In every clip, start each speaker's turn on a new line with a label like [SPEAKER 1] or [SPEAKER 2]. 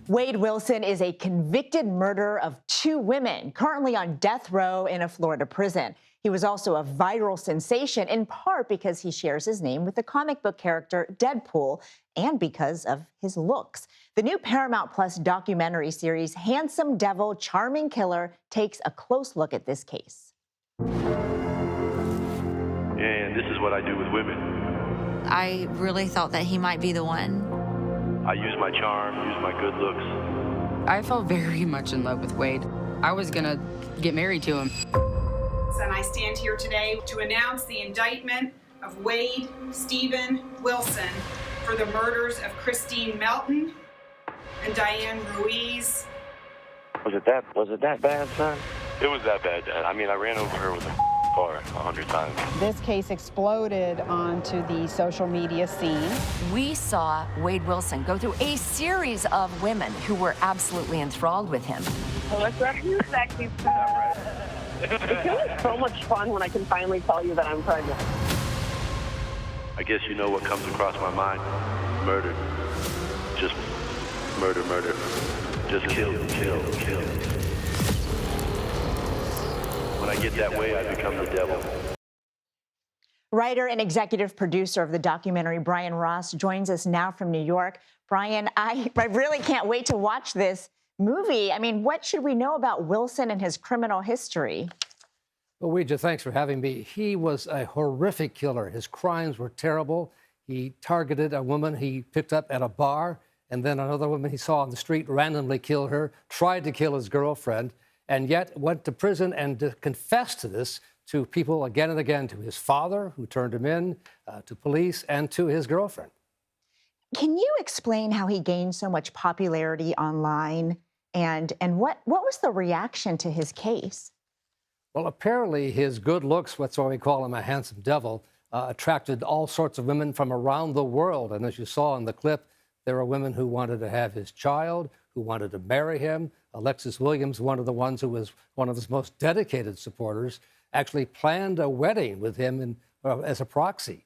[SPEAKER 1] Wade Wilson is a convicted murderer of two women, currently on death row in a Florida prison. He was also a viral sensation, in part because he shares his name with the comic book character Deadpool and because of his looks. The new Paramount Plus documentary series, Handsome Devil, Charming Killer, takes a close look at this case.
[SPEAKER 2] And this is what I do with women.
[SPEAKER 3] I really thought that he might be the one.
[SPEAKER 2] I use my charm, use my good looks.
[SPEAKER 4] I fell very much in love with Wade. I was gonna get married to him.
[SPEAKER 5] And I stand here today to announce the indictment of Wade Stephen Wilson for the murders of Christine Melton and Diane Ruiz.
[SPEAKER 2] Was it that bad, son? It was that bad, Dad. I mean, I ran over her with a car 100 times.
[SPEAKER 6] This case exploded onto the social media scene.
[SPEAKER 7] We saw Wade Wilson go through a series of women who were absolutely enthralled with him.
[SPEAKER 8] What's up, you sexy stuff? It feels so much fun when I can finally tell you that I'm pregnant.
[SPEAKER 2] I guess you know what comes across my mind. Murder. Just murder. Just kill. When I get that way, I become the devil.
[SPEAKER 1] Writer and executive producer of the documentary, Brian Ross, joins us now from New York. Brian, I really can't wait to watch this movie. I mean, what should we know about Wilson and his criminal history?
[SPEAKER 9] Well, Ouija, thanks for having me. He was a horrific killer. His crimes were terrible. He targeted a woman he picked up at a bar, and then another woman he saw on the street randomly killed her, tried to kill his girlfriend, and yet went to prison and confessed to this to people again and again, to his father, who turned him in, to police, and to his girlfriend.
[SPEAKER 1] Can you explain how he gained so much popularity online, and what was the reaction to his case?
[SPEAKER 9] Well, apparently his good looks, that's why we call him a handsome devil, attracted all sorts of women from around the world. And as you saw in the clip, there were women who wanted to have his child, who wanted to marry him. Alexis Williams, one of the ones who was one of his most dedicated supporters, actually planned a wedding with him as a proxy.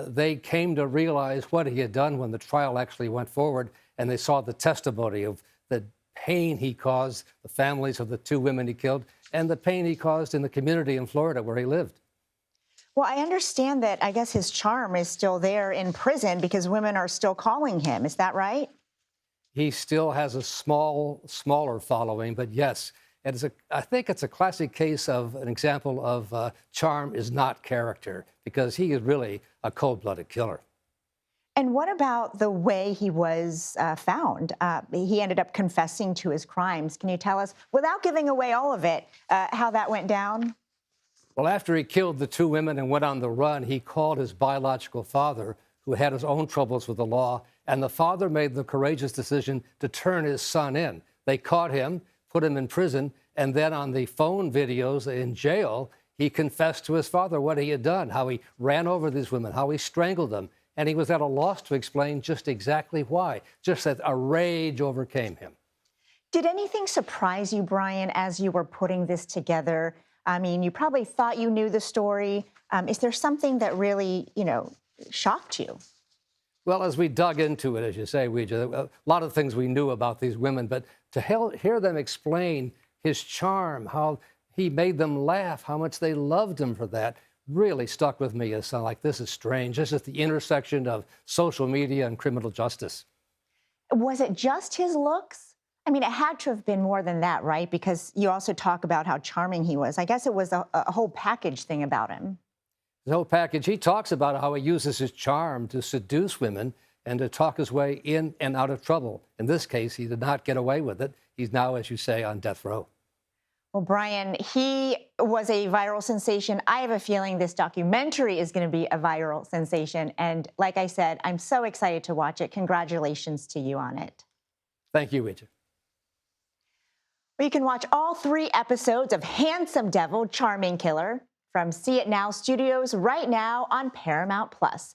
[SPEAKER 9] They came to realize what he had done when the trial actually went forward, and they saw the testimony of the pain he caused the families of the two women he killed and the pain he caused in the community in Florida where he lived.
[SPEAKER 1] Well, I understand that I guess his charm is still there in prison because women are still calling him. Is that right?
[SPEAKER 9] He still has a smaller following, but yes, I think it's a classic case of an example of charm is not character, because he is really a cold-blooded killer.
[SPEAKER 1] And what about the way he was found? He ended up confessing to his crimes. Can you tell us, without giving away all of it, how that went down?
[SPEAKER 9] Well, after he killed the two women and went on the run, he called his biological father, who had his own troubles with the law, and the father made the courageous decision to turn his son in. They caught him, put him in prison, and then on the phone videos in jail, he confessed to his father what he had done, how he ran over these women, how he strangled them, and he was at a loss to explain just exactly why, just that a rage overcame him.
[SPEAKER 1] Did anything surprise you, Brian, as you were putting this together? I mean, you probably thought you knew the story. Is there something that really, shocked you?
[SPEAKER 9] Well, as we dug into it, as you say, a lot of things we knew about these women, but to hear them explain his charm, how he made them laugh, how much they loved him for that, really stuck with me as like, this is strange. This is the intersection of social media and criminal justice.
[SPEAKER 1] Was it just his looks? I mean, it had to have been more than that, right? Because you also talk about how charming he was. I guess it was a whole package thing about him.
[SPEAKER 9] The whole package. He talks about how he uses his charm to seduce women and to talk his way in and out of trouble. In this case, he did not get away with it. He's now, as you say, on death row.
[SPEAKER 1] Well, Brian, he was a viral sensation. I have a feeling this documentary is going to be a viral sensation. And like I said, I'm so excited to watch it. Congratulations to you on it.
[SPEAKER 9] Thank you, Ouija.
[SPEAKER 1] Well, you can watch all 3 episodes of Handsome Devil, Charming Killer from See It Now Studios right now on Paramount Plus.